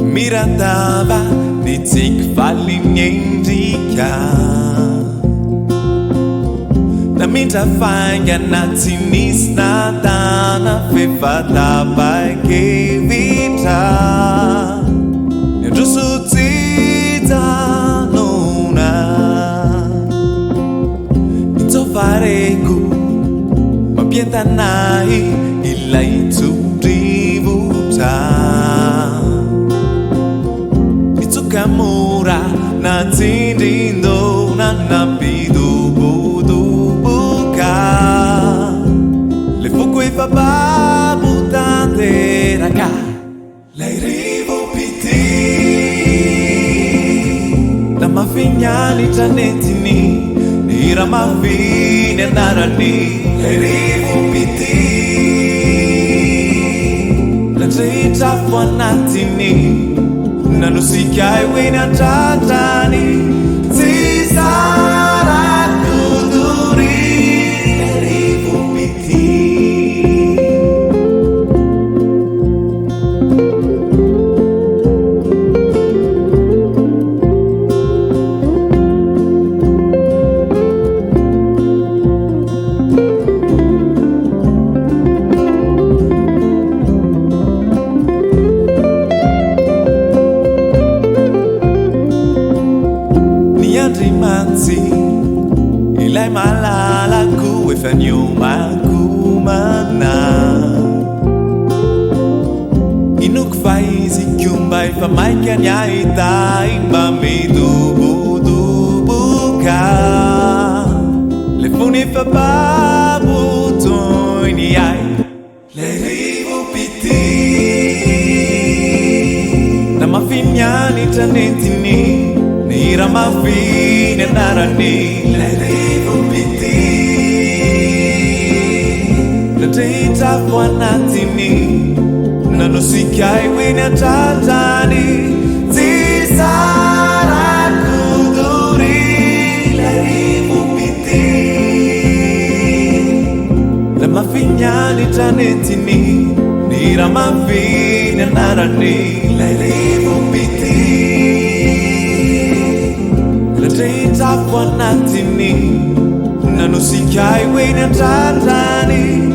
Mirandava dizer que vale nem indicar. Na minha fanha na tinis nada na fefa da pai que vita. Eu do sutita nuna. Então farego, ma pienta nai ilai tu tributa. Kamura na tindindo na napidu buka le fukui babu tantera ka lei rivo piti na mafinyani tanetini nira mafine narani lei rivo piti la trita fanatini Nano sikai wina tatani Zizara kuduri Erivu piti Rimanzi ilai malala ku efenyo makumana Inuk faizi kyumbai fa maikanya itai Bami dubuka Le funi fa babu toini ai Le rivo piti Na mafinyani tanentini Nira mafine narani le rivo piti Na teita fuanatini Nano sikai wina tatani Zizara kuduri le rivo piti La mafinyani tanetini Nira mafine narani le rivo piti Data for nothing, nano sikai wina tatani.